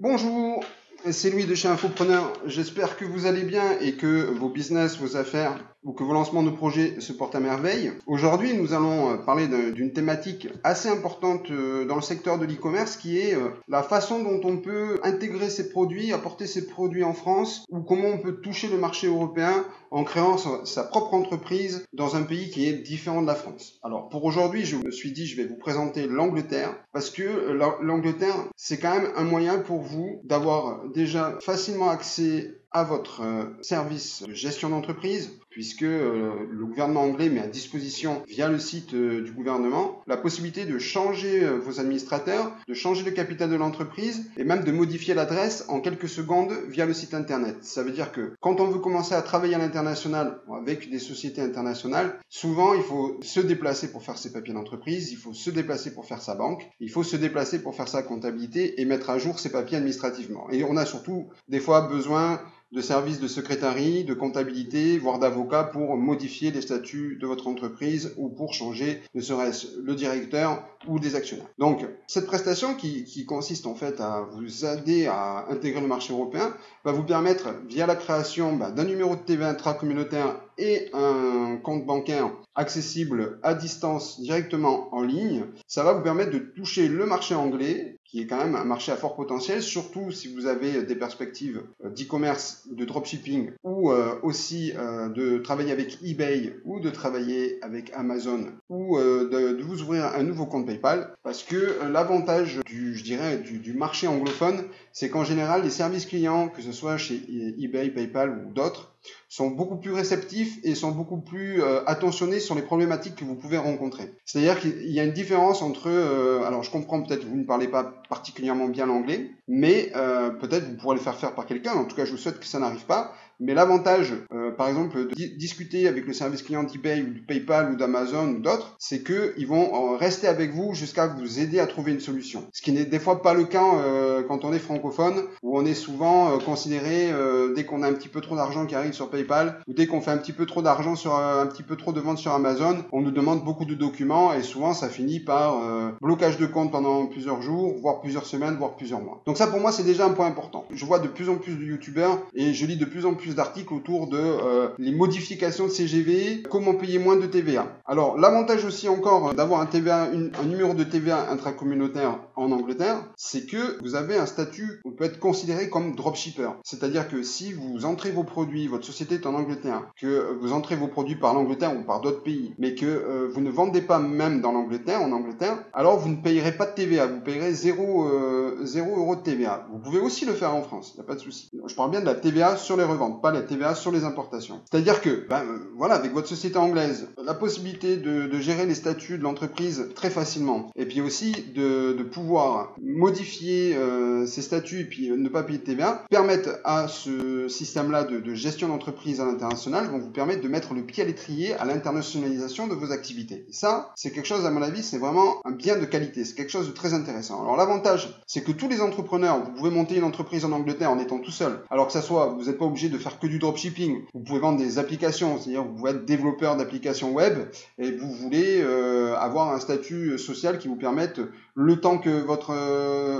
Bonjour, c'est Louis de chez Infopreneur. J'espère que vous allez bien et que vos business, vos affaires ou que vos lancements de projets se portent à merveille. Aujourd'hui, nous allons parler d'une thématique assez importante dans le secteur de l'e-commerce qui est la façon dont on peut intégrer ses produits, apporter ses produits en France ou comment on peut toucher le marché européen en créant sa propre entreprise dans un pays qui est différent de la France. Alors pour aujourd'hui, je me suis dit je vais vous présenter l'Angleterre parce que l'Angleterre, c'est quand même un moyen pour vous d'avoir déjà facilement accès à votre service de gestion d'entreprise, puisque le gouvernement anglais met à disposition, via le site du gouvernement, la possibilité de changer vos administrateurs, de changer le capital de l'entreprise et même de modifier l'adresse en quelques secondes via le site internet. Ça veut dire que quand on veut commencer à travailler à l'international avec des sociétés internationales, souvent il faut se déplacer pour faire ses papiers d'entreprise, il faut se déplacer pour faire sa banque, il faut se déplacer pour faire sa comptabilité et mettre à jour ses papiers administrativement. Et on a surtout des fois besoin de services de secrétariat, de comptabilité, voire d'avocat pour modifier les statuts de votre entreprise ou pour changer, ne serait-ce le directeur ou des actionnaires. Donc, cette prestation qui consiste en fait à vous aider à intégrer le marché européen va vous permettre, via la création d'un numéro de TVA intracommunautaire et un compte bancaire accessible à distance directement en ligne, ça va vous permettre de toucher le marché anglais, qui est quand même un marché à fort potentiel, surtout si vous avez des perspectives d'e-commerce, de dropshipping ou aussi de travailler avec eBay ou de travailler avec Amazon ou de vous ouvrir un nouveau compte PayPal, parce que l'avantage du marché anglophone, c'est qu'en général les services clients, que ce soit chez eBay, PayPal ou d'autres, sont beaucoup plus réceptifs et sont beaucoup plus attentionnés sur les problématiques que vous pouvez rencontrer. C'est-à-dire qu'il y a une différence entre, alors je comprends peut-être que vous ne parlez pas particulièrement bien l'anglais, mais peut-être vous pourrez le faire par quelqu'un, en tout cas je vous souhaite que ça n'arrive pas, mais l'avantage, par exemple, de discuter avec le service client d'eBay ou de PayPal ou d'Amazon ou d'autres, c'est qu'ils vont rester avec vous jusqu'à vous aider à trouver une solution. Ce qui n'est des fois pas le cas quand on est francophone, où on est souvent considéré, dès qu'on a un petit peu trop d'argent qui arrive sur PayPal, ou dès qu'on fait un petit peu trop d'argent sur un petit peu trop de ventes sur Amazon, on nous demande beaucoup de documents et souvent ça finit par blocage de compte pendant plusieurs jours, voire plusieurs semaines, voire plusieurs mois. Donc ça pour moi c'est déjà un point important. Je vois de plus en plus de youtubeurs et je lis de plus en plus d'articles autour de les modifications de CGV, comment payer moins de TVA. Alors l'avantage aussi encore d'avoir un numéro de TVA intracommunautaire en Angleterre, c'est que vous avez un statut qui peut être considéré comme dropshipper. C'est-à-dire que si vous entrez vos produits, votre société est en Angleterre, que vous entrez vos produits par l'Angleterre ou par d'autres pays, mais que vous ne vendez pas même en Angleterre, alors vous ne payerez pas de TVA, vous payerez 0 € de TVA. Vous pouvez aussi le faire en France, il n'y a pas de souci. Je parle bien de la TVA sur les reventes, pas la TVA sur les importations. C'est-à-dire que, voilà, avec votre société anglaise, la possibilité de gérer les statuts de l'entreprise très facilement, et puis aussi de pouvoir modifier ces statuts et puis ne pas payer de TVA, permettent à ce système-là de gestion d'entreprise à l'international, vont vous permettre de mettre le pied à l'étrier à l'internationalisation de vos activités. Et ça, c'est quelque chose, à mon avis, c'est vraiment un bien de qualité, c'est quelque chose de très intéressant. Alors l'avantage, c'est que tous les entrepreneurs, vous pouvez monter une entreprise en Angleterre en étant tout seul. Alors que ça soit, vous n'êtes pas obligé de faire que du dropshipping, vous pouvez vendre des applications, c'est-à-dire vous pouvez être développeur d'applications web et vous voulez avoir un statut social qui vous permette, le temps que votre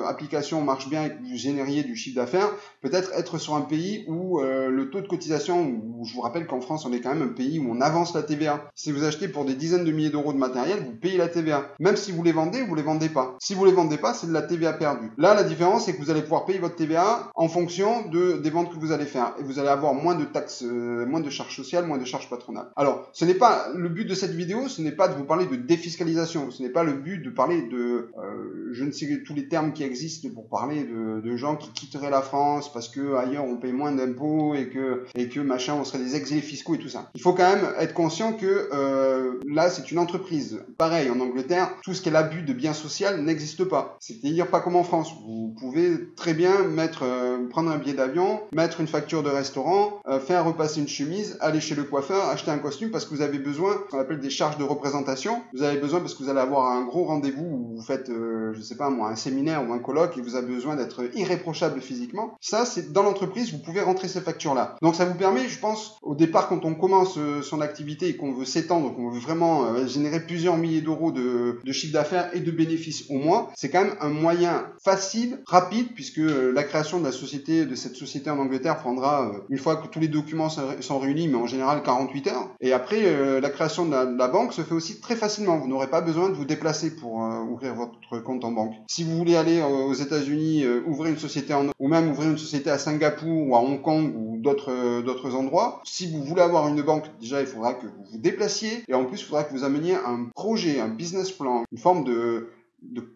application marche bien et que vous génériez du chiffre d'affaires, peut-être être sur un pays où le taux de cotisation, où je vous rappelle qu'en France on est quand même un pays où on avance la TVA. Si vous achetez pour des dizaines de milliers d'euros de matériel, vous payez la TVA. Même si vous les vendez, vous les vendez pas. Si vous les vendez pas, c'est de la TVA perdue. Là, la différence, c'est que vous allez pouvoir payer votre TVA en fonction des ventes que vous allez faire. Et vous allez avoir moins de taxes, moins de charges sociales, moins de charges patronales. Alors, ce n'est pas le but de cette vidéo, ce n'est pas de vous parler de défiscalisation. Ce n'est pas le but de parler de, je ne sais tous les termes qui existent pour parler de gens qui quitteraient la France parce que ailleurs on paye moins d'impôts et que machin, on serait des exilés fiscaux et tout ça. Il faut quand même être conscient que là, c'est une entreprise. Pareil, en Angleterre, tout ce qui est l'abus de biens sociaux n'existe pas. C'est-à-dire pas comme en France. Vous pouvez très bien prendre un billet d'avion, mettre une facture de restaurant, faire repasser une chemise, aller chez le coiffeur, acheter un costume parce que vous avez besoin, ce qu'on appelle des charges de représentation. Vous avez besoin parce que vous allez avoir un gros rendez-vous où vous faites, je sais pas moi, un séminaire ou un colloque et vous avez besoin d'être irréprochable physiquement. Ça, c'est dans l'entreprise, vous pouvez rentrer ces factures-là. Donc ça vous permet, je pense, au départ, quand on commence son activité et qu'on veut s'étendre, qu'on veut vraiment générer plusieurs milliers d'euros de chiffre d'affaires et de bénéfices au mois, c'est quand même un moyen facile, rapide, puisque la création de cette société en Angleterre prendra, une fois que tous les documents sont réunis, mais en général 48 heures. Et après, la création de la banque se fait aussi très facilement. Vous n'aurez pas besoin de vous déplacer pour ouvrir votre compte en banque. Si vous voulez aller aux États-Unis, ouvrir une société ou même ouvrir une société à Singapour ou à Hong Kong ou d'autres endroits, si vous voulez avoir une banque, déjà il faudra que vous vous déplaciez et en plus il faudra que vous ameniez un projet, un business plan, une forme de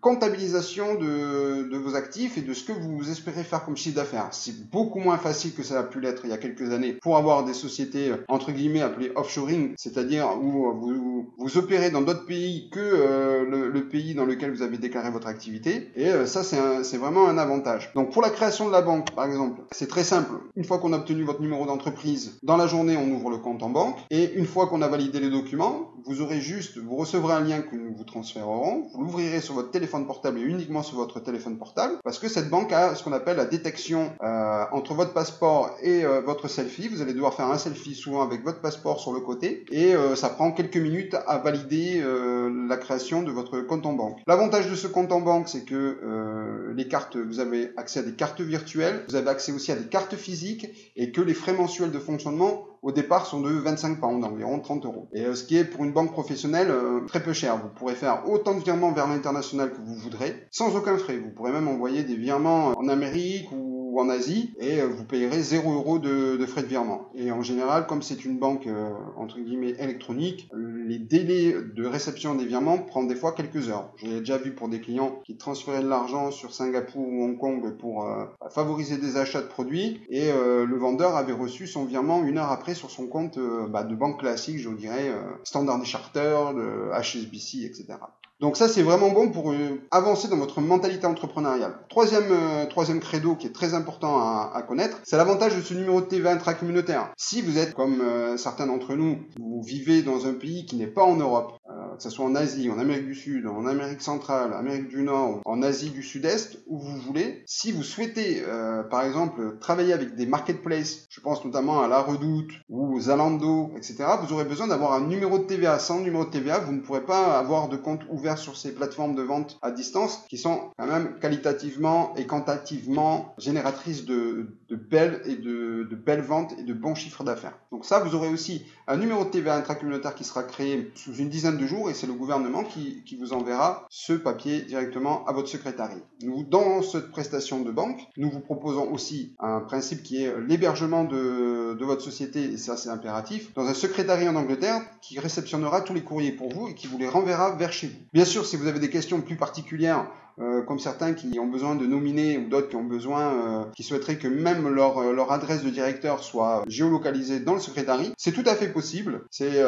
comptabilisation de vos actifs et de ce que vous espérez faire comme chiffre d'affaires. C'est beaucoup moins facile que ça a pu l'être il y a quelques années pour avoir des sociétés entre guillemets appelées offshoring, c'est-à-dire où vous opérez dans d'autres pays que le pays dans lequel vous avez déclaré votre activité, et ça c'est vraiment un avantage. Donc pour la création de la banque par exemple, c'est très simple. Une fois qu'on a obtenu votre numéro d'entreprise, dans la journée on ouvre le compte en banque, et une fois qu'on a validé les documents, vous recevrez un lien que nous vous transférerons, vous l'ouvrirez sur votre téléphone portable et uniquement sur votre téléphone portable, parce que cette banque a ce qu'on appelle la détection entre votre passeport et votre selfie. Vous allez devoir faire un selfie souvent avec votre passeport sur le côté, et ça prend quelques minutes à valider la création de votre compte en banque. L'avantage de ce compte en banque, c'est que les cartes, vous avez accès à des cartes virtuelles, vous avez accès aussi à des cartes physiques, et que les frais mensuels de fonctionnement au départ sont de 25 pounds, environ 30 euros. Et ce qui est pour une banque professionnelle très peu cher. Vous pourrez faire autant de virements vers l'international que vous voudrez, sans aucun frais. Vous pourrez même envoyer des virements en Amérique ou en Asie, et vous payerez 0 euros de frais de virement. Et en général, comme c'est une banque entre guillemets électronique, les délais de réception des virements prennent des fois quelques heures. Je l'ai déjà vu pour des clients qui transféraient de l'argent sur Singapour ou Hong Kong pour favoriser des achats de produits, et le vendeur avait reçu son virement 1 heure après sur son compte de banque classique, je dirais, Standard Chartered, HSBC, etc. Donc ça, c'est vraiment bon pour avancer dans votre mentalité entrepreneuriale. Troisième credo qui est très important à connaître, c'est l'avantage de ce numéro de TVA intracommunautaire. Si vous êtes, comme certains d'entre nous, vous vivez dans un pays qui n'est pas en Europe, que ce soit en Asie, en Amérique du Sud, en Amérique centrale, Amérique du Nord, en Asie du Sud-Est, où vous voulez, si vous souhaitez, par exemple, travailler avec des marketplaces, je pense notamment à La Redoute ou Zalando, etc., vous aurez besoin d'avoir un numéro de TVA. Sans numéro de TVA, vous ne pourrez pas avoir de compte ouvert sur ces plateformes de vente à distance qui sont quand même qualitativement et quantitativement génératrices de belles ventes et de bons chiffres d'affaires. Donc ça, vous aurez aussi un numéro de TVA intracommunautaire qui sera créé sous une dizaine de jours, et c'est le gouvernement qui vous enverra ce papier directement à votre secrétariat. Dans cette prestation de banque, nous vous proposons aussi un principe qui est l'hébergement de votre société, et ça c'est impératif, dans un secrétariat en Angleterre qui réceptionnera tous les courriers pour vous et qui vous les renverra vers chez vous. Bien sûr, si vous avez des questions plus particulières, comme certains qui ont besoin de nominer ou d'autres qui ont besoin, qui souhaiteraient que même leur adresse de directeur soit géolocalisée dans le secrétariat, c'est tout à fait possible. C'est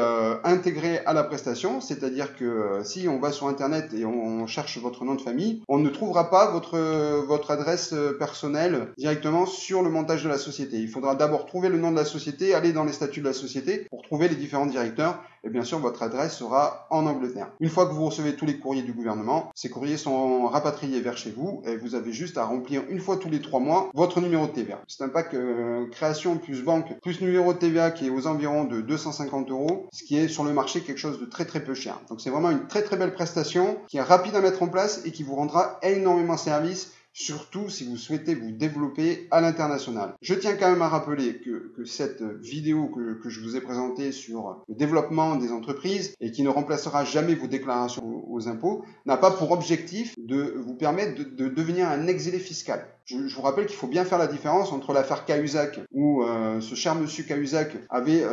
intégré à la prestation, c'est-à-dire que si on va sur internet et on cherche votre nom de famille, on ne trouvera pas votre adresse personnelle directement sur le montage de la société. Il faudra d'abord trouver le nom de la société, aller dans les statuts de la société pour trouver les différents directeurs, et bien sûr votre adresse sera en Angleterre. Une fois que vous recevez tous les courriers du gouvernement, ces courriers sont rapatriés vers chez vous, et vous avez juste à remplir une fois tous les 3 mois votre numéro de TVA. C'est un pack création plus banque plus numéro de TVA qui est aux environs de 250 euros, ce qui est sur le marché quelque chose de très très peu cher. Donc c'est vraiment une très très belle prestation qui est rapide à mettre en place et qui vous rendra énormément service, surtout si vous souhaitez vous développer à l'international. Je tiens quand même à rappeler que cette vidéo que je vous ai présentée sur le développement des entreprises et qui ne remplacera jamais vos déclarations aux impôts n'a pas pour objectif de vous permettre de devenir un exilé fiscal. Je vous rappelle qu'il faut bien faire la différence entre l'affaire Cahuzac, où ce cher monsieur Cahuzac avait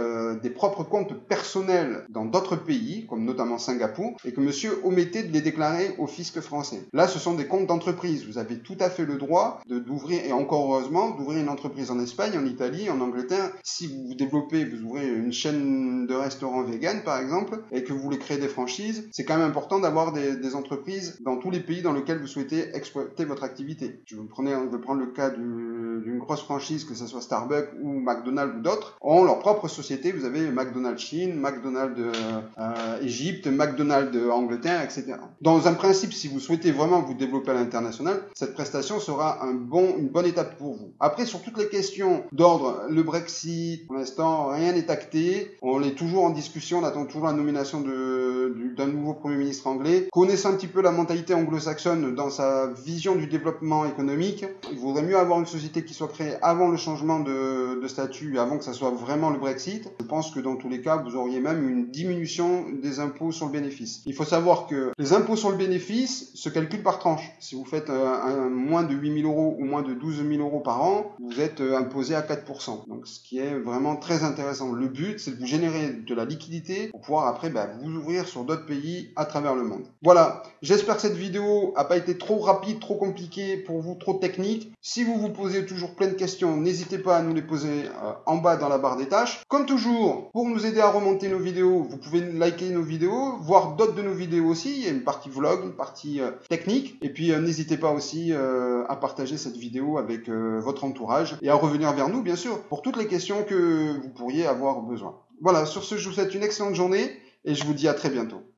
des propres comptes personnels dans d'autres pays, comme notamment Singapour, et que monsieur omettait de les déclarer au fisc français. Là, ce sont des comptes d'entreprise. Vous avez tout tout à fait le droit d'ouvrir, et encore heureusement, d'ouvrir une entreprise en Espagne, en Italie, en Angleterre. Si vous vous développez, vous ouvrez une chaîne de restaurants vegan par exemple, et que vous voulez créer des franchises, c'est quand même important d'avoir des entreprises dans tous les pays dans lesquels vous souhaitez exploiter votre activité. Je vais prendre le cas d'une grosse franchise, que ce soit Starbucks ou McDonald's ou d'autres, ont leur propre société. Vous avez McDonald's Chine, McDonald's Égypte, McDonald's Angleterre, etc. Dans un principe, si vous souhaitez vraiment vous développer à l'international, cette prestation sera une bonne étape pour vous. Après, sur toutes les questions d'ordre, le Brexit, pour l'instant, rien n'est acté. On est toujours en discussion, on attend toujours la nomination d'un nouveau Premier ministre anglais. Connaissant un petit peu la mentalité anglo-saxonne dans sa vision du développement économique, il vaudrait mieux avoir une société qui soit créée avant le changement de statut, avant que ça soit vraiment le Brexit. Je pense que dans tous les cas, vous auriez même une diminution des impôts sur le bénéfice. Il faut savoir que les impôts sur le bénéfice se calculent par tranche. Si vous faites moins de 8 000 € ou moins de 12 000 € par an, vous êtes imposé à 4%. Donc, ce qui est vraiment très intéressant. Le but, c'est de vous générer de la liquidité pour pouvoir après vous ouvrir sur d'autres pays à travers le monde. Voilà, j'espère que cette vidéo n'a pas été trop rapide, trop compliquée pour vous, trop technique. Si vous vous posez toujours plein de questions, n'hésitez pas à nous les poser en bas dans la barre des tâches. Comme toujours, pour nous aider à remonter nos vidéos, vous pouvez liker nos vidéos, voir d'autres de nos vidéos aussi. Il y a une partie vlog, une partie technique. Et puis n'hésitez pas aussi à partager cette vidéo avec votre entourage et à revenir vers nous, bien sûr, pour toutes les questions que vous pourriez avoir besoin. Voilà, sur ce, je vous souhaite une excellente journée et je vous dis à très bientôt.